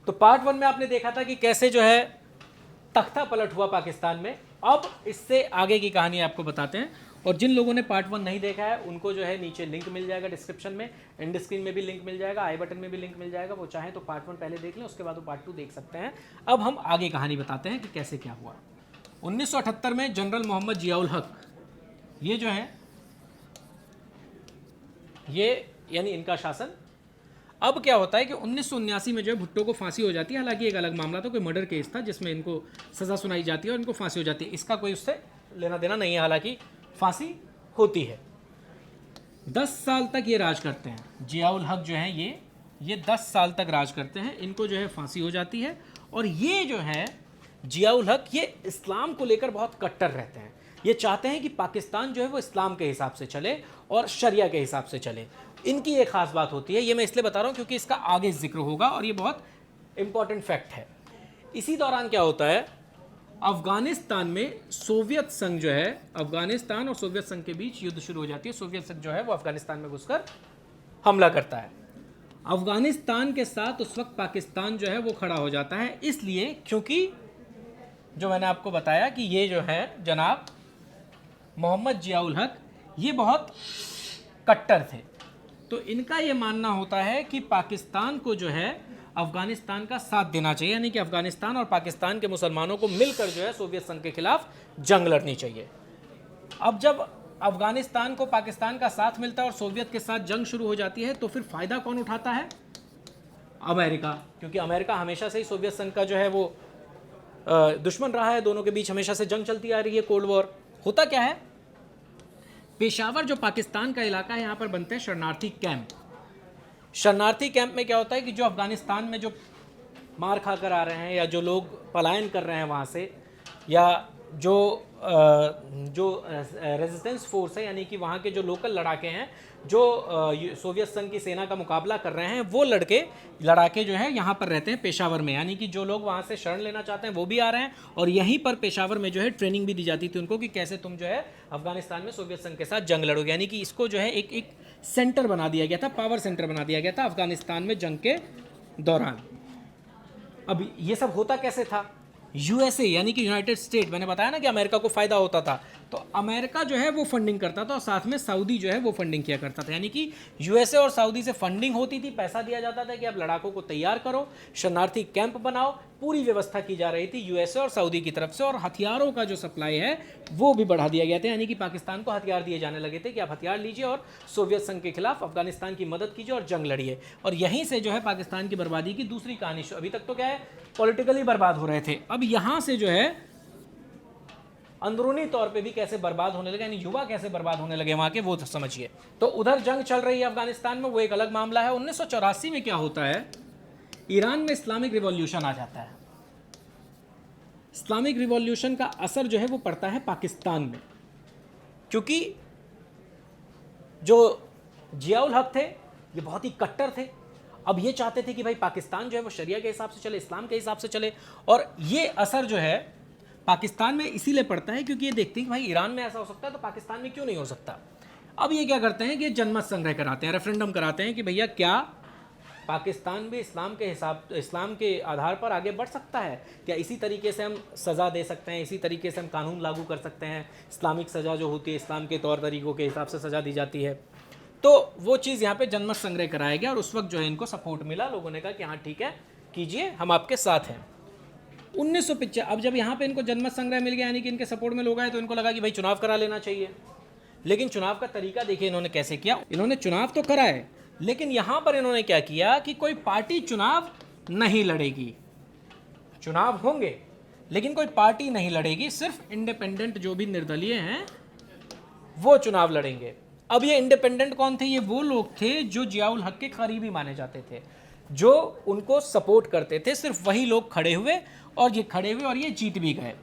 तो पार्ट 1 में आपने देखा था कि कैसे जो है तख्ता पलट हुआ पाकिस्तान में। अब इससे आगे की कहानी आपको बताते हैं, और जिन लोगों ने पार्ट 1 नहीं देखा है उनको जो है नीचे लिंक मिल जाएगा डिस्क्रिप्शन में, एंड स्क्रीन में भी लिंक मिल जाएगा, आई बटन में भी लिंक मिल जाएगा। वो चाहें तो पार्ट 1 पहले देख लें, उसके बाद वो पार्ट 2 देख सकते हैं। अब हम आगे कहानी बताते हैं कि कैसे क्या हुआ। 1978 में जनरल मोहम्मद जियाउल हक, ये जो है ये यानी इनका शासन। अब क्या होता है कि 1979 में जो है भुट्टो को फांसी हो जाती है। हालांकि एक अलग मामला था, कोई मर्डर केस था जिसमें इनको सज़ा सुनाई जाती है और इनको फांसी हो जाती है। इसका कोई उससे लेना देना नहीं है, हालांकि फांसी होती है। 10 साल तक ये राज करते हैं। जियाउल हक जो है ये 10 साल तक राज करते हैं। इनको जो है फांसी हो जाती है। और ये जो है जियाउल हक, ये इस्लाम को लेकर बहुत कट्टर रहते हैं। ये चाहते हैं कि पाकिस्तान जो है वो इस्लाम के हिसाब से चले और शरिया के हिसाब से चले। इनकी एक खास बात होती है, ये मैं इसलिए बता रहा हूँ क्योंकि इसका आगे जिक्र होगा और ये बहुत इंपॉर्टेंट फैक्ट है। इसी दौरान क्या होता है, अफगानिस्तान में सोवियत संघ जो है, अफगानिस्तान और सोवियत संघ के बीच युद्ध शुरू हो जाती है। सोवियत संघ जो है वो अफगानिस्तान में घुसकर हमला करता है। अफगानिस्तान के साथ उस वक्त पाकिस्तान जो है वो खड़ा हो जाता है, इसलिए क्योंकि जो मैंने आपको बताया कि ये जो है जनाब मोहम्मद जियाउल हक, ये बहुत कट्टर थे। तो इनका ये मानना होता है कि पाकिस्तान को जो है अफगानिस्तान का साथ देना चाहिए, यानी कि अफगानिस्तान और पाकिस्तान के मुसलमानों को मिलकर जो है सोवियत संघ के खिलाफ जंग लड़नी चाहिए। अब जब अफगानिस्तान को पाकिस्तान का साथ मिलता है और सोवियत के साथ जंग शुरू हो जाती है, तो फिर फ़ायदा कौन उठाता है? अमेरिका, क्योंकि अमेरिका हमेशा से ही सोवियत संघ का जो है वो दुश्मन रहा है। दोनों के बीच हमेशा से जंग चलती आ रही है, कोल्ड वॉर। होता क्या है, पेशावर जो पाकिस्तान का इलाका है, यहाँ पर बनते हैं शरणार्थी कैंप। शरणार्थी कैंप में क्या होता है कि जो अफगानिस्तान में जो मार खा कर आ रहे हैं, या जो लोग पलायन कर रहे हैं वहाँ से, या जो रेजिस्टेंस फोर्स है, यानी कि वहाँ के जो लोकल लड़ाके हैं जो सोवियत संघ की सेना का मुकाबला कर रहे हैं, वो लड़ाके जो है यहाँ पर रहते हैं पेशावर में। यानी कि जो लोग वहाँ से शरण लेना चाहते हैं वो भी आ रहे हैं, और यहीं पर पेशावर में जो है ट्रेनिंग भी दी जाती थी उनको कि कैसे तुम जो है अफगानिस्तान में सोवियत संघ के साथ जंग लड़ोगे। यानी कि इसको जो है एक सेंटर बना दिया गया था, पावर सेंटर बना दिया गया था अफगानिस्तान में जंग के दौरान। अब ये सब होता कैसे था? यूएसए यानी कि यूनाइटेड स्टेट, मैंने बताया ना कि अमेरिका को फ़ायदा होता था, तो अमेरिका जो है वो फंडिंग करता था और साथ में सऊदी जो है वो फंडिंग किया करता था। यानी कि यूएसए और सऊदी से फंडिंग होती थी, पैसा दिया जाता था कि आप लड़ाकों को तैयार करो, शरणार्थी कैंप बनाओ, पूरी व्यवस्था की जा रही थी यूएसए और सऊदी की तरफ से। और हथियारों का जो सप्लाई है वो भी बढ़ा दिया गया था, यानी कि पाकिस्तान को हथियार दिए जाने लगे थे कि आप हथियार लीजिए और सोवियत संघ के खिलाफ अफगानिस्तान की मदद कीजिए और जंग लड़िए। और यहीं से जो है पाकिस्तान की बर्बादी की दूसरी कहानी। अभी तक तो क्या है, पॉलिटिकली बर्बाद हो रहे थे, अब यहाँ से जो है अंदरूनी तौर पे भी कैसे बर्बाद होने लगे, यानी युवा कैसे बर्बाद होने लगे वहाँ के, वो समझिए। तो उधर जंग चल रही है अफगानिस्तान में, वो एक अलग मामला है। 1984 में क्या होता है, ईरान में इस्लामिक रिवॉल्यूशन आ जाता है। इस्लामिक रिवॉल्यूशन का असर जो है वो पड़ता है पाकिस्तान में, क्योंकि जो जियाउल हक थे ये बहुत ही कट्टर थे। अब ये चाहते थे कि भाई पाकिस्तान जो है वो शरिया के हिसाब से चले, इस्लाम के हिसाब से चले, और ये असर जो है पाकिस्तान में इसीलिए पड़ता है क्योंकि ये देखते हैं कि भाई ईरान में ऐसा हो सकता है तो पाकिस्तान में क्यों नहीं हो सकता। अब ये क्या करते हैं कि जनमत संग्रह कराते हैं, रेफरेंडम कराते हैं कि भैया क्या पाकिस्तान भी इस्लाम के आधार पर आगे बढ़ सकता है क्या, इसी तरीके से हम सज़ा दे सकते हैं, इसी तरीके से हम कानून लागू कर सकते हैं, इस्लामिक सज़ा जो होती है इस्लाम के तौर तरीक़ों के हिसाब से सज़ा दी जाती है। तो वो चीज़ यहाँ पे जनमत संग्रह कराया गया और उस वक्त जो है इनको सपोर्ट मिला, लोगों ने कहा कि हाँ ठीक है कीजिए, हम आपके साथ हैं। 1995 अब जब यहाँ पे इनको जनमत संग्रह मिल गया, यानी कि इनके सपोर्ट में लोग आए, तो इनको लगा कि भाई चुनाव करा लेना चाहिए। लेकिन चुनाव का तरीका देखिए इन्होंने कैसे किया। इन्होंने चुनाव तो कराए, लेकिन यहाँ पर इन्होंने क्या किया कि कोई पार्टी चुनाव नहीं लड़ेगी, चुनाव होंगे लेकिन कोई पार्टी नहीं लड़ेगी, सिर्फ इंडिपेंडेंट जो भी निर्दलीय हैं वो चुनाव लड़ेंगे। अब ये इंडिपेंडेंट कौन थे? ये वो लोग थे जो जियाउल हक के करीबी माने जाते थे, जो उनको सपोर्ट करते थे। सिर्फ वही लोग खड़े हुए और ये जीत भी गए।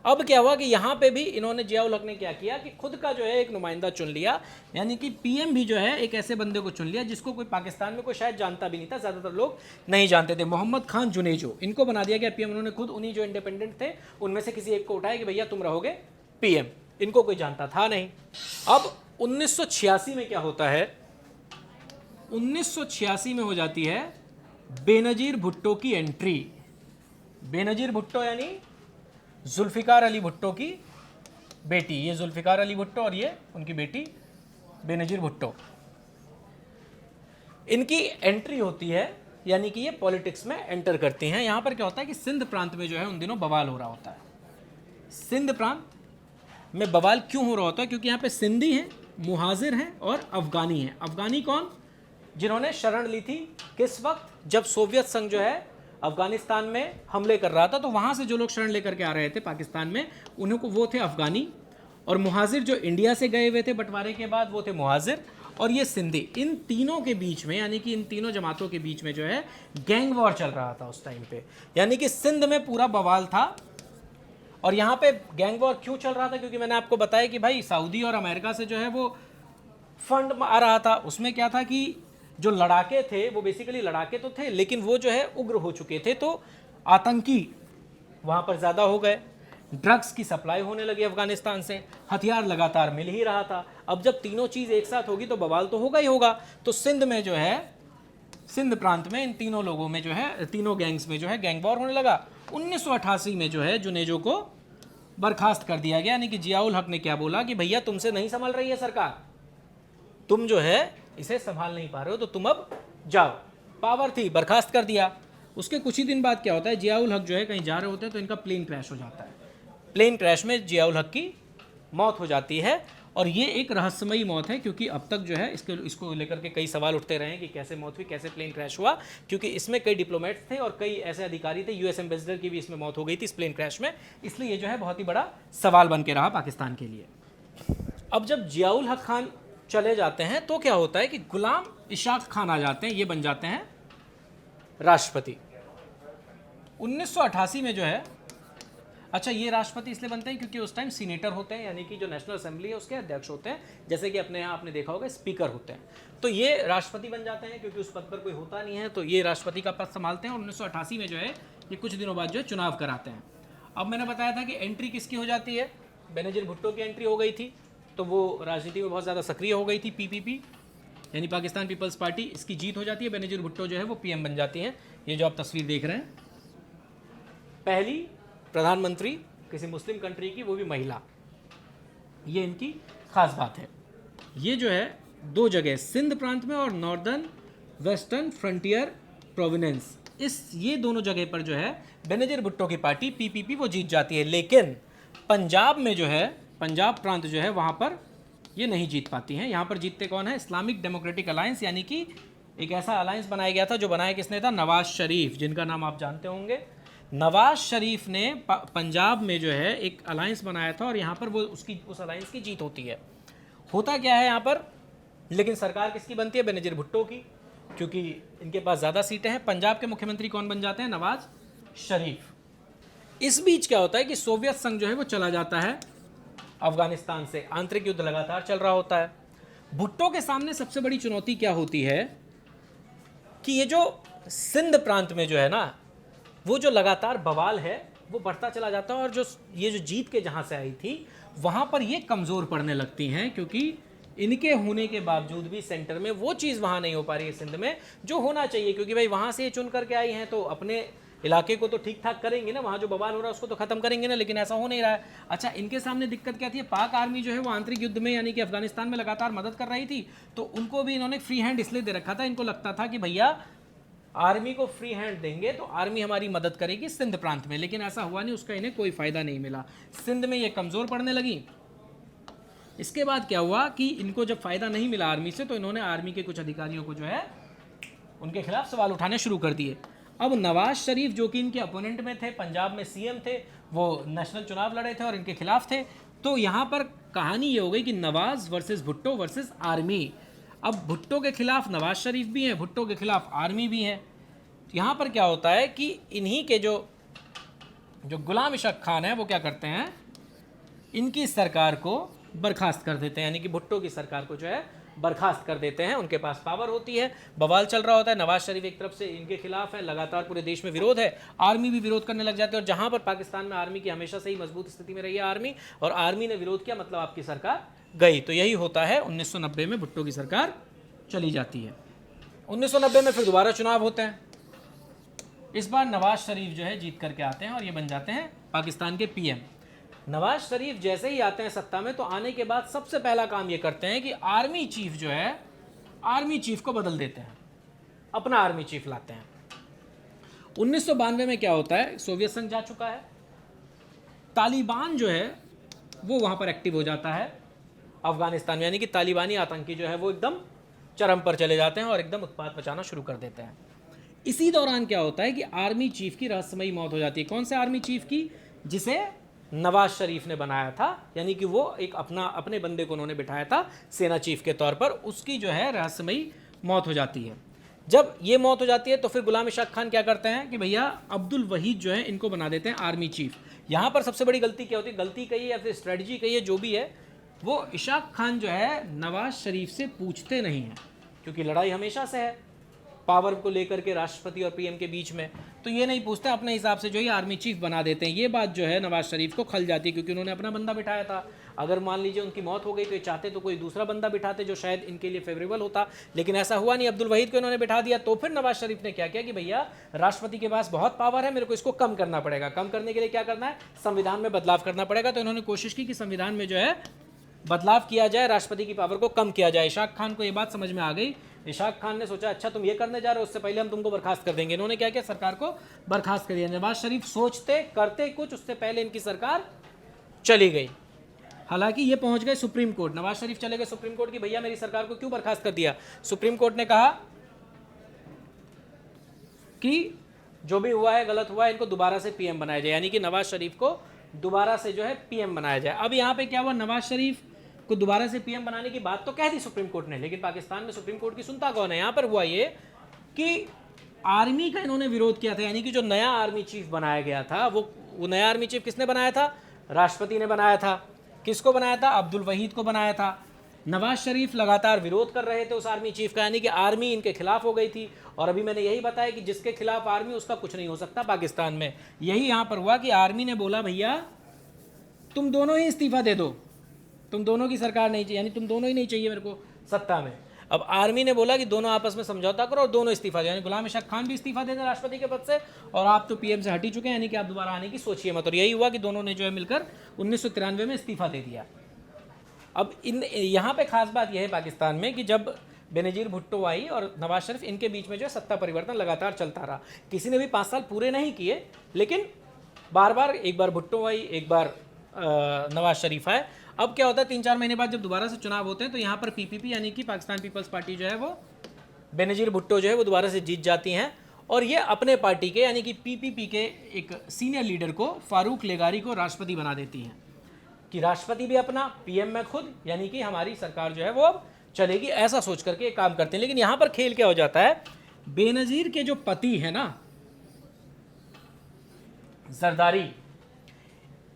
अब क्या हुआ कि यहाँ पे भी इन्होंने, जियाउल हक ने क्या किया कि खुद का जो है एक नुमाइंदा चुन लिया, यानी कि पीएम भी जो है एक ऐसे बंदे को चुन लिया जिसको कोई पाकिस्तान में कोई शायद जानता भी नहीं था, ज़्यादातर लोग नहीं जानते थे। मोहम्मद खान जुनेजो, इनको बना दिया गया पीएम। उन्होंने खुद उन्हीं जो इंडिपेंडेंट थे उनमें से किसी एक को उठाया कि भैया तुम रहोगे पीएम। इनको कोई जानता था नहीं। अब 1986 में क्या होता है, 1986 में हो जाती है बेनजीर भुट्टो की एंट्री। बेनजीर भुट्टो यानी जुल्फिकार अली भुट्टो की बेटी, ये जुल्फिकार अली भुट्टो और ये उनकी बेटी बेनजीर भुट्टो, इनकी एंट्री होती है, यानी कि ये पॉलिटिक्स में एंटर करती हैं। यहाँ पर क्या होता है कि सिंध प्रांत में जो है उन दिनों बवाल हो रहा होता है। सिंध प्रांत में बवाल क्यों हो रहा होता है? क्योंकि यहाँ पे सिंधी हैं, मुहाजिर हैं और अफगानी हैं। अफगानी कौन? जिन्होंने शरण ली थी किस वक्त? जब सोवियत संघ जो है अफगानिस्तान में हमले कर रहा था, तो वहाँ से जो लोग शरण लेकर के आ रहे थे पाकिस्तान में, उन्हें को वो थे अफगानी, और मुहाजिर जो इंडिया से गए हुए थे बंटवारे के बाद वो थे मुहाजिर, और ये सिंधी। इन तीनों के बीच में, यानी कि इन तीनों जमातों के बीच में जो है गैंग वॉर चल रहा था उस टाइम पे, यानी कि सिंध में पूरा बवाल था। और यहाँ पे गैंग वॉर क्यों चल रहा था? क्योंकि मैंने आपको बताया कि भाई सऊदी और अमेरिका से जो है वो फंड आ रहा था। उसमें क्या था कि जो लड़ाके थे वो बेसिकली लड़ाके तो थे, लेकिन वो जो है उग्र हो चुके थे, तो आतंकी वहाँ पर ज़्यादा हो गए, ड्रग्स की सप्लाई होने लगी अफगानिस्तान से, हथियार लगातार मिल ही रहा था। अब जब तीनों चीज़ एक साथ होगी तो बवाल तो होगा ही होगा। तो सिंध में जो है, सिंध प्रांत में इन तीनों लोगों में जो है, तीनों गैंग्स में जो है गैंग वॉर होने लगा। 1988 में जो है जुनेजो को बर्खास्त कर दिया गया, यानी कि जियाउल हक ने क्या बोला कि भैया तुमसे नहीं संभल रही है सरकार, तुम जो है इसे संभाल नहीं पा रहे हो, तो तुम अब जाओ। पावर थी, बर्खास्त कर दिया। उसके कुछ ही दिन बाद क्या होता है, जियाउल हक जो है कहीं जा रहे होते हैं तो इनका प्लेन क्रैश हो जाता है। प्लेन क्रैश में जियाउल हक की मौत हो जाती है, और ये एक रहस्यमयी मौत है, क्योंकि अब तक जो है इसको लेकर के कई सवाल उठते रहे हैं कि कैसे मौत हुई, कैसे प्लेन क्रैश हुआ, क्योंकि इसमें कई डिप्लोमेट्स थे और कई ऐसे अधिकारी थे, यूएस एम्बेसडर की भी इसमें मौत हो गई थी इस प्लेन क्रैश में, इसलिए ये जो है बहुत ही बड़ा सवाल बन के रहा पाकिस्तान के लिए। अब जब जियाउल हक खान चले जाते हैं तो क्या होता है कि गुलाम इशाक खान आ जाते हैं, ये बन जाते हैं राष्ट्रपति 1988 में जो है। अच्छा, ये राष्ट्रपति इसलिए बनते हैं क्योंकि उस टाइम सीनेटर होते हैं, यानी कि जो नेशनल असेंबली है उसके अध्यक्ष होते हैं, जैसे कि अपने यहाँ आपने देखा होगा स्पीकर होते हैं, तो ये राष्ट्रपति बन जाते हैं क्योंकि उस पद पर कोई होता नहीं है, तो ये राष्ट्रपति का पद संभालते हैं। और 1988 में जो है ये कुछ दिनों बाद जो है चुनाव कराते हैं। अब मैंने बताया था कि एंट्री किसकी हो जाती है, बेनजीर भुट्टो की एंट्री हो गई थी, तो वो राजनीति में बहुत ज़्यादा सक्रिय हो गई थी। पीपीपी यानी पाकिस्तान पीपल्स पार्टी, इसकी जीत हो जाती है, बेनजीर भुट्टो जो है वो पीएम बन जाती हैं। ये जो आप तस्वीर देख रहे हैं, पहली प्रधानमंत्री किसी मुस्लिम कंट्री की, वो भी महिला, ये इनकी खास बात है। ये जो है दो जगह, सिंध प्रांत में और नॉर्दर्न वेस्टर्न फ्रंटियर प्रोविनेंस, ये दोनों जगह पर जो है बेनजीर भुट्टो की पार्टी पीपीपी वो जीत जाती है। लेकिन पंजाब में जो है, पंजाब प्रांत जो है वहाँ पर ये नहीं जीत पाती हैं। यहाँ पर जीतते कौन है? इस्लामिक डेमोक्रेटिक अलायंस, यानी कि एक ऐसा अलायंस बनाया गया था, जो बनाया किसने था? नवाज शरीफ, जिनका नाम आप जानते होंगे। नवाज शरीफ ने पंजाब में जो है एक अलायंस बनाया था, और यहाँ पर वो उस अलायंस की जीत होती है। होता क्या है यहाँ पर, लेकिन सरकार किसकी बनती है? बेनजीर भुट्टो की, क्योंकि इनके पास ज़्यादा सीटें हैं। पंजाब के मुख्यमंत्री कौन बन जाते हैं? नवाज शरीफ। इस बीच क्या होता है कि सोवियत संघ जो है वो चला जाता है अफगानिस्तान से, आंतरिक युद्ध लगातार चल रहा होता है। भुट्टो के सामने सबसे बड़ी चुनौती क्या होती है कि ये जो सिंध प्रांत में जो है ना, वो जो लगातार बवाल है वो बढ़ता चला जाता है, और जो ये जो जीत के जहाँ से आई थी वहाँ पर ये कमज़ोर पड़ने लगती हैं, क्योंकि इनके होने के बावजूद भी सेंटर में वो चीज़ वहाँ नहीं हो पा रही है सिंध में जो होना चाहिए, क्योंकि भाई वहाँ से ये चुन करके आई हैं तो अपने इलाके को तो ठीक ठाक करेंगे ना, वहाँ जो बवाल हो रहा है उसको तो ख़त्म करेंगे ना, लेकिन ऐसा हो नहीं रहा है। अच्छा, इनके सामने दिक्कत क्या थी? पाक आर्मी जो है वो आंतरिक युद्ध में, यानी कि अफगानिस्तान में लगातार मदद कर रही थी, तो उनको भी इन्होंने फ्री हैंड इसलिए दे रखा था। इनको लगता था कि भैया आर्मी को फ्री हैंड देंगे तो आर्मी हमारी मदद करेगी सिंध प्रांत में, लेकिन ऐसा हुआ नहीं, उसका इन्हें कोई फ़ायदा नहीं मिला। सिंध में ये कमज़ोर पड़ने लगी। इसके बाद क्या हुआ कि इनको जब फ़ायदा नहीं मिला आर्मी से, तो इन्होंने आर्मी के कुछ अधिकारियों को जो है उनके खिलाफ सवाल उठाने शुरू कर दिए। अब नवाज शरीफ जो कि इनके अपोनेंट में थे, पंजाब में सीएम थे, वो नेशनल चुनाव लड़े थे और इनके खिलाफ थे, तो यहाँ पर कहानी ये हो गई कि Nawaz versus Bhutto versus army. अब भुट्टो के खिलाफ नवाज शरीफ भी हैं, भुट्टो के खिलाफ आर्मी भी हैं। यहाँ पर क्या होता है कि इन्हीं के जो गुलाम इशाक खान है वो क्या करते हैं, इनकी सरकार को बर्खास्त कर देते हैं, यानी कि भुट्टो की सरकार को जो है बर्खास्त कर देते हैं। उनके पास पावर होती है, बवाल चल रहा होता है, नवाज शरीफ एक तरफ से इनके खिलाफ है, लगातार पूरे देश में विरोध है, आर्मी भी विरोध करने लग जाते हैं। और जहाँ पर पाकिस्तान में आर्मी की हमेशा से ही मजबूत स्थिति में रही है आर्मी, और आर्मी ने विरोध किया मतलब आपकी सरकार गई। तो यही होता है, 1990 में भुट्टो की सरकार चली जाती है। 1990 में फिर दोबारा चुनाव होते हैं, इस बार नवाज शरीफ जो है जीत करके आते हैं और ये बन जाते हैं पाकिस्तान के पीएम। नवाज शरीफ जैसे ही आते हैं सत्ता में तो आने के बाद सबसे पहला काम ये करते हैं कि आर्मी चीफ जो है, आर्मी चीफ को बदल देते हैं, अपना आर्मी चीफ लाते हैं। 1992 में क्या होता है, सोवियत संघ जा चुका है, तालिबान जो है वो वहाँ पर एक्टिव हो जाता है अफगानिस्तान में, यानी कि तालिबानी आतंकी जो है वो एकदम चरम पर चले जाते हैं और एकदम उत्पात मचाना शुरू कर देते हैं। इसी दौरान क्या होता है कि आर्मी चीफ की रहस्यमयी मौत हो जाती है। कौन से आर्मी चीफ की? जिसे नवाज शरीफ ने बनाया था, यानी कि वो एक अपने बंदे को उन्होंने बिठाया था सेना चीफ के तौर पर, उसकी जो है रहस्यमयी मौत हो जाती है। जब ये मौत हो जाती है तो फिर गुलाम इशाक खान क्या करते हैं कि भैया अब्दुल वहीद जो है इनको बना देते हैं आर्मी चीफ। यहाँ पर सबसे बड़ी गलती क्या होती है, गलती कही या फिर स्ट्रेटजी कही है, जो भी है, वो इशाक खान जो है नवाज शरीफ से पूछते नहीं हैं, क्योंकि लड़ाई हमेशा से है पावर को लेकर के राष्ट्रपति और पीएम के बीच में, तो ये नहीं पूछते, अपने हिसाब से जो है आर्मी चीफ बना देते हैं। ये बात जो है नवाज शरीफ को खल जाती है, क्योंकि उन्होंने अपना बंदा बिठाया था। अगर मान लीजिए उनकी मौत हो गई तो ये चाहते तो कोई दूसरा बंदा बिठाते जो शायद इनके लिए फेवरेबल होता, लेकिन ऐसा हुआ नहीं, अब्दुल वहीद को इन्होंने बिठा दिया। तो फिर नवाज शरीफ ने क्या किया कि भैया राष्ट्रपति के पास बहुत पावर है, मेरे को इसको कम करना पड़ेगा। कम करने के लिए क्या करना है, संविधान में बदलाव करना पड़ेगा। तो इन्होंने कोशिश की कि संविधान में जो है बदलाव किया जाए, राष्ट्रपति की पावर को कम किया जाए। इशाक खान को ये बात समझ में आ गई। इशाक खान ने सोचा अच्छा तुम ये करने जा रहे हो, उससे पहले हम तुमको बर्खास्त कर देंगे। इन्होंने क्या किया, सरकार को बर्खास्त कर दिया। नवाज शरीफ सोचते करते कुछ, उससे पहले इनकी सरकार चली गई। हालांकि ये पहुंच गए सुप्रीम कोर्ट, नवाज शरीफ चले गए सुप्रीम कोर्ट की भैया मेरी सरकार को क्यों बर्खास्त कर दिया। सुप्रीम कोर्ट ने कहा कि जो भी हुआ है गलत हुआ है, इनको दोबारा से पीएम बनाया जाए, यानी कि नवाज शरीफ को दोबारा से जो है पीएम बनाया जाए। अब यहाँ पे क्या हुआ, नवाज शरीफ को दोबारा से पीएम बनाने की बात तो कह दी सुप्रीम कोर्ट ने, लेकिन पाकिस्तान में सुप्रीम कोर्ट की सुनता कौन है। यहाँ पर हुआ ये कि आर्मी का इन्होंने विरोध किया था, यानी कि जो नया आर्मी चीफ बनाया गया था वो नया आर्मी चीफ किसने बनाया था, राष्ट्रपति ने बनाया था। किसको बनाया था, अब्दुल वहीद को बनाया था। नवाज शरीफ लगातार विरोध कर रहे थे उस आर्मी चीफ का, यानी कि आर्मी इनके खिलाफ हो गई थी। और अभी मैंने यही बताया कि जिसके खिलाफ आर्मी, उसका कुछ नहीं हो सकता पाकिस्तान में। यही यहाँ पर हुआ कि आर्मी ने बोला भैया तुम दोनों ही इस्तीफा दे दो, तुम दोनों की सरकार नहीं चाहिए, यानी तुम दोनों ही नहीं चाहिए मेरे को सत्ता में। अब आर्मी ने बोला कि दोनों आपस में समझौता करो और दोनों इस्तीफा दे, यानी गुलाम इशाक खान भी इस्तीफा दे दें राष्ट्रपति के पद से, और आप तो पीएम से हट ही चुके हैं, यानी कि आप दोबारा आने की सोचिए मत। और यही हुआ कि दोनों ने जो है मिलकर 1993 में इस्तीफा दे दिया। अब यहाँ पे खास बात यह है पाकिस्तान में कि जब बेनजीर भुट्टो आई और नवाज शरीफ, इनके बीच में जो है सत्ता परिवर्तन लगातार चलता रहा। किसी ने भी 5 साल पूरे नहीं किए, लेकिन बार बार, एक बार भुट्टो आई, एक बार नवाज शरीफ आए। अब क्या होता है, 3-4 महीने बाद जब दोबारा से चुनाव होते हैं तो यहाँ पर पीपीपी यानी कि पाकिस्तान पीपल्स पार्टी जो है वो, बेनजीर भुट्टो जो है वो दोबारा से जीत जाती हैं, और ये अपने पार्टी के यानी कि पीपीपी के एक सीनियर लीडर को, फारूक लेगारी को राष्ट्रपति बना देती हैं, कि राष्ट्रपति भी अपना, पीएम में खुद, यानी कि हमारी सरकार जो है वो अब चलेगी, ऐसा सोच करके काम करते हैं। लेकिन यहाँ पर खेल क्या हो जाता है, बेनजीर के जो पति है ना जरदारी,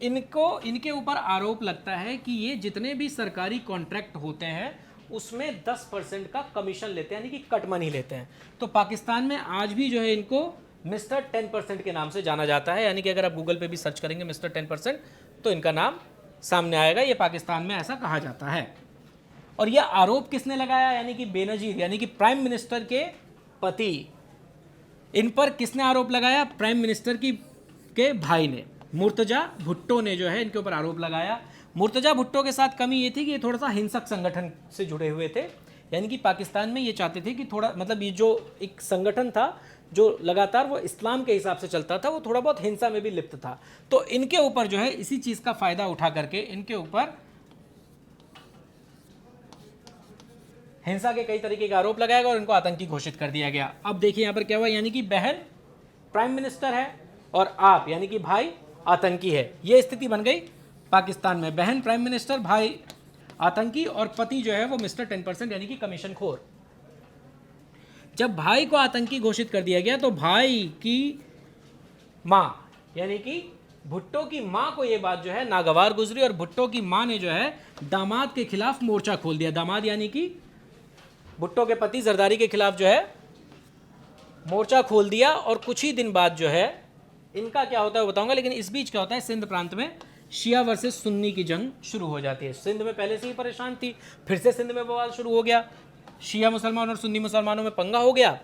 इनके ऊपर आरोप लगता है कि ये जितने भी सरकारी कॉन्ट्रैक्ट होते हैं उसमें 10% का कमीशन लेते हैं, यानी कि कट मनी लेते हैं। तो पाकिस्तान में आज भी जो है इनको मिस्टर 10% के नाम से जाना जाता है, यानी कि अगर आप गूगल पे भी सर्च करेंगे मिस्टर 10% तो इनका नाम सामने आएगा। ये पाकिस्तान में ऐसा कहा जाता है। और यह आरोप किसने लगाया, यानी कि बेनजीर, यानी कि प्राइम मिनिस्टर के पति, इन पर किसने आरोप लगाया, प्राइम मिनिस्टर के भाई ने, मुर्तजा भुट्टो ने जो है इनके ऊपर आरोप लगाया। मुर्तजा भुट्टो के साथ कमी ये थी कि ये थोड़ा सा हिंसक संगठन से जुड़े हुए थे, यानी कि पाकिस्तान में ये चाहते थे कि थोड़ा, मतलब ये जो एक संगठन था जो लगातार वो इस्लाम के हिसाब से चलता था, वो थोड़ा बहुत हिंसा में भी लिप्त था। तो इनके ऊपर जो है इसी चीज़ का फ़ायदा उठा करके इनके ऊपर हिंसा के कई तरीके के आरोप लगाया गया और इनको आतंकी घोषित कर दिया गया। अब देखिए यहाँ पर क्या हुआ, यानी कि बहन प्राइम मिनिस्टर है और आप यानी कि भाई आतंकी है। ये स्थिति बन गई पाकिस्तान में, बहन प्राइम मिनिस्टर, भाई आतंकी, और पति जो है वो मिस्टर 10% यानी कि कमीशन खोर। जब भाई को आतंकी घोषित कर दिया गया तो भाई की माँ यानी कि भुट्टो की माँ को ये बात जो है नागवार गुजरी, और भुट्टो की माँ ने जो है दामाद के खिलाफ मोर्चा खोल दिया। दामाद यानी कि भुट्टो के पति जरदारी के खिलाफ जो है मोर्चा खोल दिया। और कुछ ही दिन बाद जो है इनका क्या होता है बताऊंगा, लेकिन इस बीच क्या होता है, सिंध प्रांत में शिया वर्सेस सुन्नी की जंग शुरू हो जाती है। सिंध में पहले से ही परेशान थी, फिर से सिंध में बवाल शुरू हो गया, शिया मुसलमान और सुन्नी मुसलमानों में पंगा हो गया।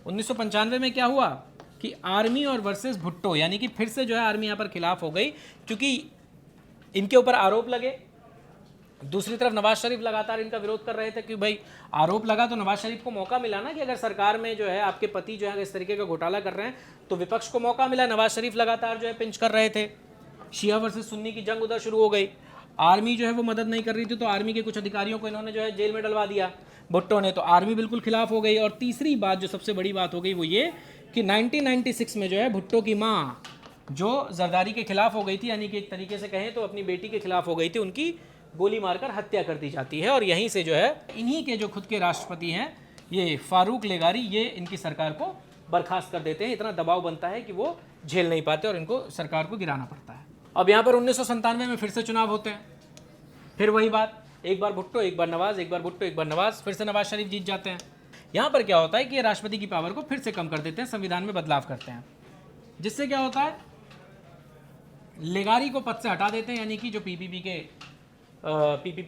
1995 में क्या हुआ कि आर्मी और वर्सेस भुट्टो, यानी कि फिर से जो है आर्मी यहाँ पर खिलाफ हो गई, क्योंकि इनके ऊपर आरोप लगे। दूसरी तरफ नवाज शरीफ लगातार इनका विरोध कर रहे थे कि भाई आरोप लगा तो नवाज शरीफ को मौका मिला ना कि अगर सरकार में जो है आपके पति जो है इस तरीके का घोटाला कर रहे हैं तो विपक्ष को मौका मिला। नवाज शरीफ लगातार जो है पिंच कर रहे थे, शिया वर्सेस सुन्नी की जंग उधर शुरू हो गई। आर्मी जो है वो मदद नहीं कर रही थी, तो आर्मी के कुछ अधिकारियों को इन्होंने जो है जेल में डलवा दिया भुट्टो ने, तो आर्मी बिल्कुल खिलाफ हो गई। और तीसरी बात जो सबसे बड़ी बात हो गई वो ये कि 1996 में जो है भुट्टो की माँ जो जरदारी के खिलाफ हो गई थी, यानी कि एक तरीके से कहें तो अपनी बेटी के खिलाफ हो गई थी, उनकी गोली मारकर हत्या कर दी जाती है। और यहीं से जो है इन्हीं के जो खुद के राष्ट्रपति हैं ये फारूक लेगारी, ये इनकी सरकार को बर्खास्त कर देते हैं। इतना दबाव बनता है कि वो झेल नहीं पाते और इनको सरकार को गिराना पड़ता है। अब यहाँ पर 1997 में फिर से चुनाव होते हैं, फिर वही बात, एक बार भुट्टो एक बार नवाज, एक बार भुट्टो एक बार नवाज, फिर से नवाज शरीफ जीत जाते हैं। यहाँ पर क्या होता है कि ये राष्ट्रपति की पावर को फिर से कम कर देते हैं, संविधान में बदलाव करते हैं, जिससे क्या होता है लेगारी को पद से हटा देते हैं, यानी कि जो पीपीपी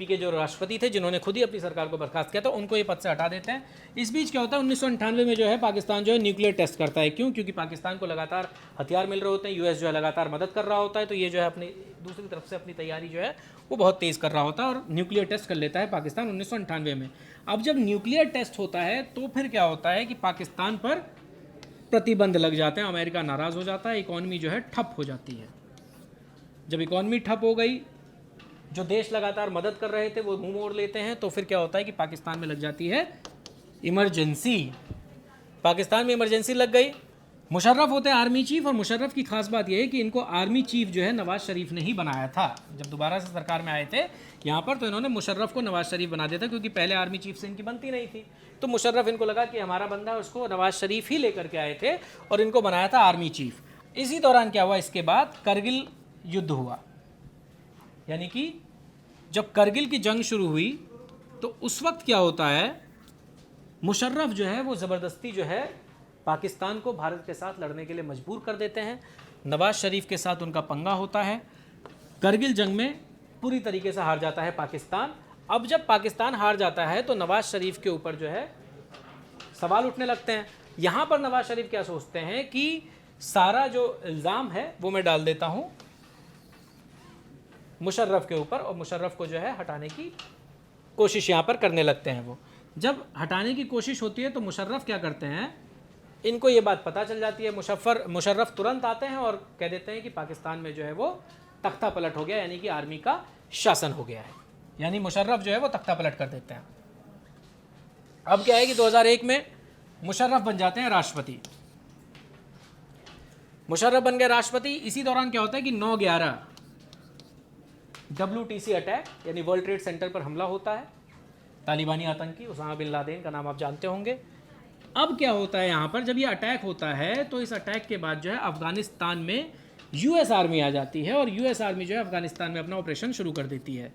के जो राष्ट्रपति थे जिन्होंने खुद ही अपनी सरकार को बर्खास्त किया था, उनको ये पद से हटा देते हैं। इस बीच क्या होता है 1998 में जो है पाकिस्तान जो है न्यूक्लियर टेस्ट करता है। क्यों? क्योंकि पाकिस्तान को लगातार हथियार मिल रहे होते हैं, यूएस जो है लगातार मदद कर रहा होता है, तो ये जो है अपनी दूसरी तरफ से अपनी तैयारी जो है वो बहुत तेज़ कर रहा होता है और न्यूक्लियर टेस्ट कर लेता है पाकिस्तान 1998 में। अब जब न्यूक्लियर टेस्ट होता है तो फिर क्या होता है कि पाकिस्तान पर प्रतिबंध लग जाते हैं, अमेरिका नाराज़ हो जाता है, इकॉनमी जो है ठप हो जाती है। जब इकॉनमी ठप हो गई, जो देश लगातार मदद कर रहे थे वो मुंह मोड़ लेते हैं, तो फिर क्या होता है कि पाकिस्तान में लग जाती है इमरजेंसी। पाकिस्तान में इमरजेंसी लग गई। मुशर्रफ होते हैं आर्मी चीफ, और मुशर्रफ की खास बात यह है कि इनको आर्मी चीफ जो है नवाज शरीफ ने ही बनाया था। जब दोबारा से सरकार में आए थे यहाँ पर तो इन्होंने मुशर्रफ को नवाज शरीफ बना दिया था, क्योंकि पहले आर्मी चीफ से इनकी बनती नहीं थी। तो मुशर्रफ इनको लगा कि हमारा बंदा है, उसको नवाज शरीफ ही लेकर के आए थे और इनको बनाया था आर्मी चीफ। इसी दौरान क्या हुआ, इसके बाद करगिल युद्ध हुआ, यानी कि जब करगिल की जंग शुरू हुई तो उस वक्त क्या होता है मुशर्रफ जो है वो ज़बरदस्ती जो है पाकिस्तान को भारत के साथ लड़ने के लिए मजबूर कर देते हैं। नवाज शरीफ के साथ उनका पंगा होता है, करगिल जंग में पूरी तरीके से हार जाता है पाकिस्तान। अब जब पाकिस्तान हार जाता है तो नवाज शरीफ के ऊपर जो है सवाल उठने लगते हैं। यहाँ पर नवाज शरीफ क्या सोचते हैं कि सारा जो इल्ज़ाम है वो मैं डाल देता हूँ मुशर्रफ के ऊपर, और मुशर्रफ को जो है हटाने की कोशिश यहाँ पर करने लगते हैं। वो जब हटाने की कोशिश होती है तो मुशर्रफ क्या करते हैं, इनको ये बात पता चल जाती है। मुशर्रफ तुरंत आते हैं और कह देते हैं कि पाकिस्तान में जो है वो तख्ता पलट हो गया, यानी कि आर्मी का शासन हो गया है, यानी मुशर्रफ जो है वो तख्ता पलट कर देते हैं। अब क्या है कि 2001 में मुशर्रफ बन जाते हैं राष्ट्रपति। मुशर्रफ बन गए राष्ट्रपति। इसी दौरान क्या होता है कि 9/11 WTC अटैक, यानी वर्ल्ड ट्रेड सेंटर पर हमला होता है, तालिबानी आतंकी उसामा बिन लादेन का नाम आप जानते होंगे। अब क्या होता है यहाँ पर जब ये अटैक होता है तो इस अटैक के बाद जो है अफगानिस्तान में यूएस आर्मी आ जाती है, और यूएस आर्मी जो है अफगानिस्तान में अपना ऑपरेशन शुरू कर देती है।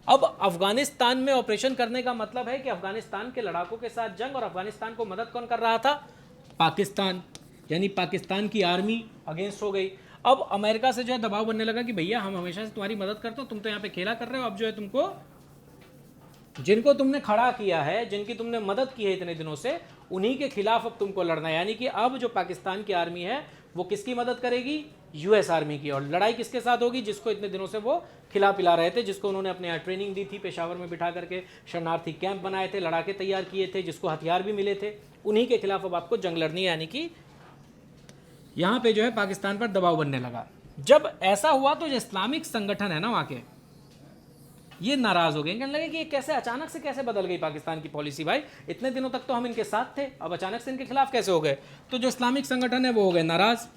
अब अफगानिस्तान में ऑपरेशन करने का मतलब है कि अफगानिस्तान के लड़ाकों के साथ जंग, और अफगानिस्तान को मदद कौन कर रहा था, पाकिस्तान, यानी पाकिस्तान की आर्मी अगेंस्ट हो गई। अब अमेरिका से जो है दबाव बनने लगा कि भैया हम हमेशा से तुम्हारी मदद करते हो, तुम तो यहाँ पे खेला कर रहे हो, अब जो है तुमको जिनको तुमने खड़ा किया है, जिनकी तुमने मदद की है इतने दिनों से, उन्हीं के खिलाफ अब तुमको लड़ना है। यानी कि अब जो पाकिस्तान की आर्मी है वो किसकी मदद करेगी, यूएस आर्मी की। और लड़ाई किसके साथ होगी, जिसको इतने दिनों से वो खिला पिला रहे थे, जिसको उन्होंने अपने यहाँ ट्रेनिंग दी थी, पेशावर में बिठा करके शरणार्थी कैंप बनाए थे, लड़ाके तैयार किए थे, जिसको हथियार भी मिले थे, उन्हीं के खिलाफ अब आपको जंग लड़नी है। यानी कि यहाँ पे जो है पाकिस्तान पर दबाव बनने लगा। जब ऐसा हुआ तो जो इस्लामिक संगठन है ना वहाँ के, ये नाराज हो गए, कहने लगे कि ये कैसे अचानक से कैसे बदल गई पाकिस्तान की पॉलिसी, भाई इतने दिनों तक तो हम इनके साथ थे, अब अचानक से इनके खिलाफ कैसे हो गए। तो जो इस्लामिक संगठन है वो हो गए नाराज।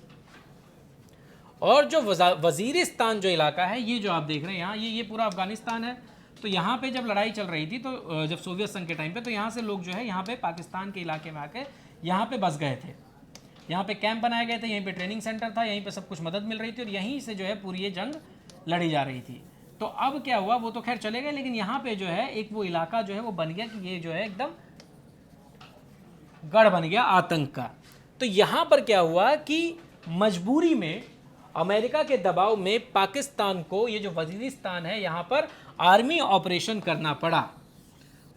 और जो वजीरिस्तान जो इलाका है, ये जो आप देख रहे हैं यहाँ, ये पूरा अफगानिस्तान है। तो यहाँ पे जब लड़ाई चल रही थी तो जब सोवियत संघ के टाइम पे, तो यहाँ से लोग जो है यहाँ पे पाकिस्तान के इलाके में आके यहाँ पे बस गए थे, यहाँ पे कैंप बनाए गए थे, यहीं पे ट्रेनिंग सेंटर था, यहीं पे सब कुछ मदद मिल रही थी, और यहीं से जो है पूरी ये जंग लड़ी जा रही थी। तो अब क्या हुआ, वो तो खैर चले गए, लेकिन यहाँ पे जो है एक वो इलाका जो है वो बन गया कि ये जो है एकदम गढ़ बन गया आतंक का। तो यहाँ पर क्या हुआ कि मजबूरी में, अमेरिका के दबाव में पाकिस्तान को ये जो वजीरिस्तान है यहाँ पर आर्मी ऑपरेशन करना पड़ा।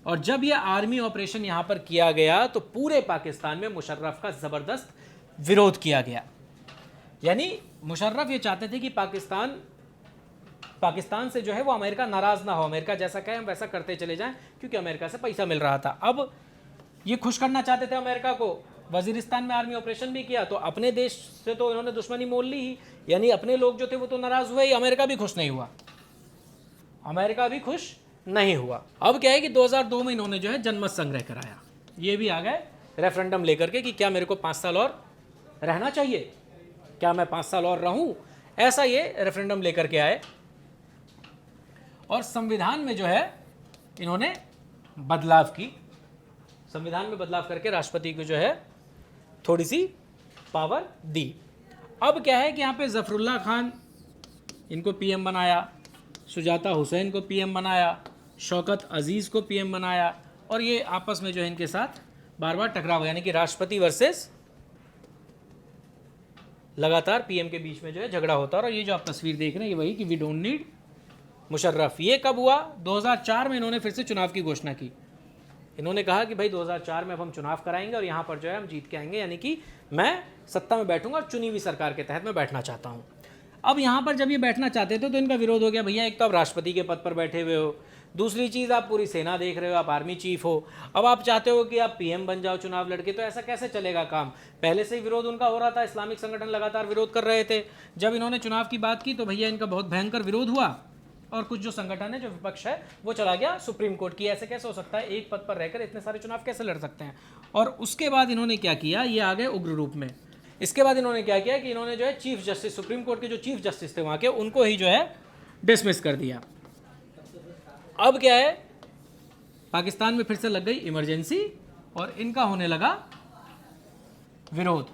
और जब ये आर्मी ऑपरेशन यहाँ पर किया गया तो पूरे पाकिस्तान में मुशर्रफ का ज़बरदस्त विरोध किया गया। यानी मुशर्रफ ये चाहते थे कि पाकिस्तान से जो है वो अमेरिका नाराज़ ना हो, अमेरिका जैसा कहे हम वैसा करते चले जाएं, क्योंकि अमेरिका से पैसा मिल रहा था। अब ये खुश करना चाहते थे अमेरिका को, वजीरिस्तान में आर्मी ऑपरेशन भी किया, तो अपने देश से तो इन्होंने दुश्मनी मोल ली ही, यानी अपने लोग जो थे वो तो नाराज़ हुए ही, अमेरिका भी खुश नहीं हुआ, अमेरिका भी खुश नहीं हुआ। अब क्या है कि 2002 में इन्होंने जो है जनमत संग्रह कराया, ये भी आ गए रेफरेंडम लेकर के कि क्या मेरे को 5 साल और रहना चाहिए, क्या मैं 5 साल और रहूं, ऐसा ये रेफरेंडम लेकर के आए। और संविधान में जो है इन्होंने बदलाव की, संविधान में बदलाव करके राष्ट्रपति को जो है थोड़ी सी पावर दी। अब क्या है कि यहाँ पे जफरुल्लाह खान इनको पीएम बनाया, सुजाता हुसैन को पीएम बनाया, शौकत अजीज़ को पीएम बनाया, और ये आपस में जो है इनके साथ बार बार टकराव, यानी कि राष्ट्रपति वर्सेस लगातार पीएम के बीच में जो है झगड़ा होता है। और ये जो आप तस्वीर देख रहे हैं ये वही कि वी डोंट नीड मुशर्रफ। ये कब हुआ? 2004 में इन्होंने फिर से चुनाव की घोषणा की। इन्होंने कहा कि भाई 2004 में अब हम चुनाव कराएंगे और यहाँ पर जो है हम जीत के आएंगे, यानी कि मैं सत्ता में बैठूंगा और चुनी हुई सरकार के तहत मैं बैठना चाहता हूँ। अब यहाँ पर जब ये बैठना चाहते थे तो इनका विरोध हो गया, भैया एक तो आप राष्ट्रपति के पद पर बैठे हुए हो, दूसरी चीज़ आप पूरी सेना देख रहे हो, आप आर्मी चीफ हो, अब आप चाहते हो कि आप पीएम बन जाओ चुनाव लड़के, तो ऐसा कैसे चलेगा काम। पहले से ही विरोध उनका हो रहा था, इस्लामिक संगठन लगातार विरोध कर रहे थे। जब इन्होंने चुनाव की बात की तो भैया इनका बहुत भयंकर विरोध हुआ, और कुछ जो संगठन है, जो विपक्ष है, वो चला गया सुप्रीम कोर्ट की, ऐसे कैसे हो सकता है, एक पद पर रहकर इतने सारे चुनाव कैसे लड़ सकते हैं। और उसके बाद इन्होंने क्या किया, ये आ गए उग्र रूप में। इसके बाद इन्होंने क्या किया कि इन्होंने जो है चीफ जस्टिस, सुप्रीम कोर्ट के जो चीफ जस्टिस थे वहाँ के, उनको ही जो है डिसमिस कर दिया। अब क्या है, पाकिस्तान में फिर से लग गई इमरजेंसी और इनका होने लगा विरोध,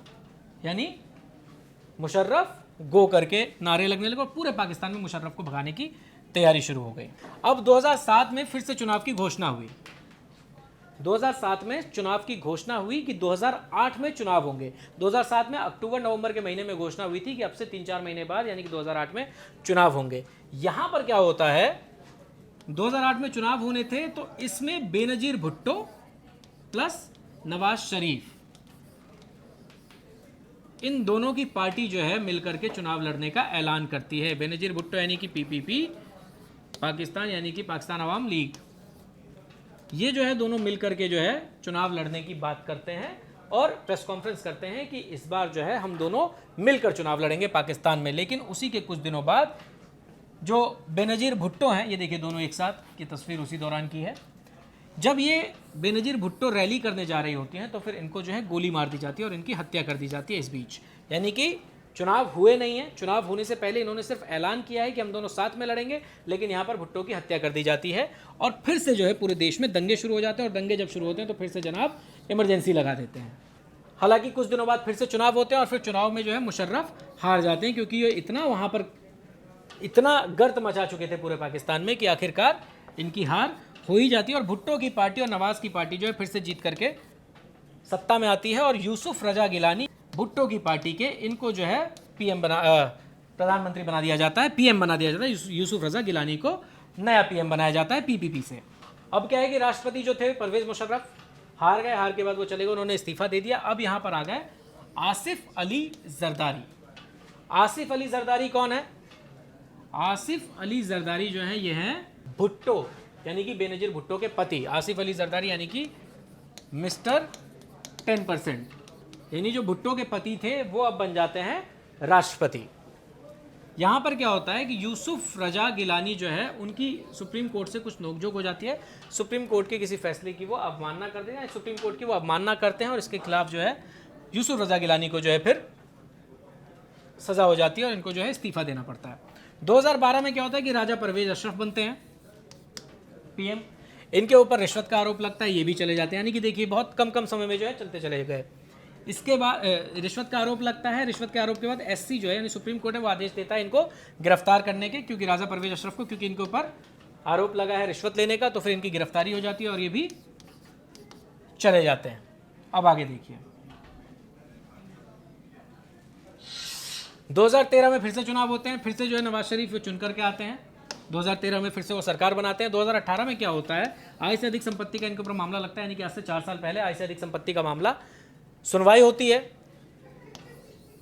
यानी मुशर्रफ गो करके नारे लगने लगे और पूरे पाकिस्तान में मुशर्रफ को भगाने की तैयारी शुरू हो गई। अब 2007 में फिर से चुनाव की घोषणा हुई। 2007 में चुनाव की घोषणा हुई कि 2008 में चुनाव होंगे। 2007 में अक्टूबर नवंबर के महीने में घोषणा हुई थी कि अब से 3-4 महीने बाद यानी कि 2008 में चुनाव होंगे। यहां पर क्या होता है, 2008 में चुनाव होने थे तो इसमें बेनजीर भुट्टो प्लस नवाज शरीफ, इन दोनों की पार्टी जो है मिलकर के चुनाव लड़ने का ऐलान करती है। बेनजीर भुट्टो यानी कि पीपीपी, पाकिस्तान यानी कि पाकिस्तान अवाम लीग, ये जो है दोनों मिलकर के जो है चुनाव लड़ने की बात करते हैं और प्रेस कॉन्फ्रेंस करते हैं कि इस बार जो है हम दोनों मिलकर चुनाव लड़ेंगे पाकिस्तान में। लेकिन उसी के कुछ दिनों बाद जो बेनजीर भुट्टो हैं, ये देखिए दोनों एक साथ की तस्वीर उसी दौरान की है, जब ये बेनजीर भुट्टो रैली करने जा रही होती हैं तो फिर इनको जो है गोली मार दी जाती है और इनकी हत्या कर दी जाती है इस बीच। यानी कि चुनाव हुए नहीं है, चुनाव होने से पहले इन्होंने सिर्फ ऐलान किया है कि हम दोनों साथ में लड़ेंगे, लेकिन यहाँ पर भुट्टो की हत्या कर दी जाती है और फिर से जो है पूरे देश में दंगे शुरू हो जाते हैं। और दंगे जब शुरू होते हैं तो फिर से जनाब इमरजेंसी लगा देते हैं। हालांकि कुछ दिनों बाद फिर से चुनाव होते हैं और फिर चुनाव में जो है मुशर्रफ हार जाते हैं, क्योंकि ये इतना वहाँ पर इतना गर्द मचा चुके थे पूरे पाकिस्तान में कि आखिरकार इनकी हार हो ही जाती है। और भुट्टो की पार्टी और नवाज की पार्टी जो है फिर से जीत करके सत्ता में आती है और यूसुफ रजा गिलानी, भुट्टो की पार्टी के, इनको जो है प्रधानमंत्री बना दिया जाता है, पीएम बना दिया जाता है। यूसुफ रजा गिलानी को नया पीएम बनाया जाता है पीपीपी से। अब क्या है कि राष्ट्रपति जो थे परवेज मुशर्रफ हार गए, हार के बाद वो चले गए, उन्होंने इस्तीफा दे दिया। अब यहाँ पर आ गए आसिफ अली जरदारी। आसिफ अली जरदारी कौन है? आसिफ अली जरदारी जो है ये हैं भुट्टो यानी कि बेनजीर भुट्टो के पति। आसिफ अली जरदारी यानी कि मिस्टर 10%, यानी जो भुट्टो के पति थे वो अब बन जाते हैं राष्ट्रपति। यहाँ पर क्या होता है कि यूसुफ रजा गिलानी जो है उनकी सुप्रीम कोर्ट से कुछ नोकझोंक हो जाती है, सुप्रीम कोर्ट के किसी फैसले की वो अवमानना करते हैं, सुप्रीम कोर्ट की वो अवमानना करते हैं और इसके खिलाफ जो है यूसुफ रजा गिलानी को जो है फिर सज़ा हो जाती है और इनको जो है इस्तीफा देना पड़ता है। 2012 में क्या होता है कि राजा परवेज अशरफ बनते हैं पीएम। इनके ऊपर रिश्वत का आरोप लगता है, ये भी चले जाते हैं, यानी कि देखिए बहुत कम समय में जो है चलते चले गए। इसके बाद रिश्वत का आरोप लगता है, रिश्वत के आरोप के बाद एससी जो है यानी सुप्रीम कोर्ट है वो आदेश देता है इनको गिरफ्तार करने के, क्योंकि राजा परवेज अशरफ को क्योंकि इनके ऊपर आरोप लगा है रिश्वत लेने का, तो फिर इनकी गिरफ्तारी हो जाती है और ये भी चले जाते हैं। अब आगे देखिए 2013 में फिर से चुनाव होते हैं, फिर से जो है नवाज शरीफ वो चुन करके आते हैं। 2013 में फिर से वो सरकार बनाते हैं। 2018 में क्या होता है, आय से अधिक संपत्ति का इनके ऊपर मामला लगता है, यानी कि आज से 4 साल पहले आय से अधिक संपत्ति का मामला सुनवाई होती है।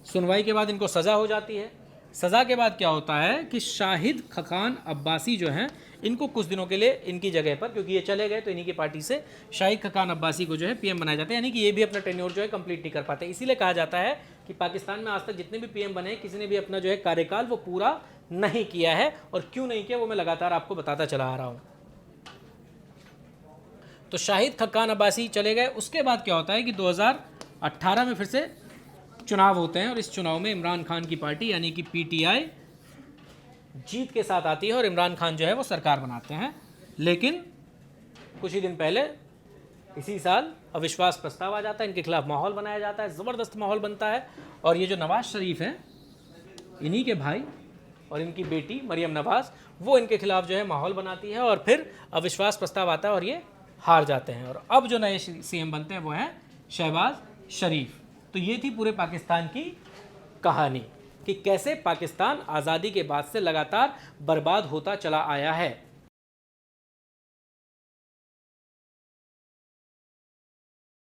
सुनवाई के बाद इनको सज़ा हो जाती है। सज़ा के बाद क्या होता है कि शाहिद खकान अब्बासी जो हैं इनको कुछ दिनों के लिए इनकी जगह पर, क्योंकि ये चले गए तो इन्हीं की पार्टी से शाहिद खकान अब्बासी को जो है पीएम बनाया जाता है, यानी कि ये भी अपना टेन्योर जो है कंप्लीट नहीं कर पाते। इसीलिए कहा जाता है कि पाकिस्तान में आज तक जितने भी पीएम बने किसी ने भी अपना जो है कार्यकाल वो पूरा नहीं किया है, और क्यों नहीं किया वो मैं लगातार आपको बताता चला आ रहा हूँ। तो शाहिद खकान अब्बासी चले गए। उसके बाद क्या होता है कि 2018 में फिर से चुनाव होते हैं, और इस चुनाव में इमरान खान की पार्टी यानी कि पीटीआई जीत के साथ आती है और इमरान खान जो है वो सरकार बनाते हैं। लेकिन कुछ ही दिन पहले इसी साल अविश्वास प्रस्ताव आ जाता है, इनके खिलाफ माहौल बनाया जाता है, ज़बरदस्त माहौल बनता है, और ये जो नवाज शरीफ हैं इन्हीं के भाई और इनकी बेटी मरियम नवाज वो इनके खिलाफ जो है माहौल बनाती है, और फिर अविश्वास प्रस्ताव आता है और ये हार जाते हैं। और अब जो नए सीएम बनते हैं वो हैं शहबाज शरीफ। तो ये थी पूरे पाकिस्तान की कहानी कि कैसे पाकिस्तान आज़ादी के बाद से लगातार बर्बाद होता चला आया है।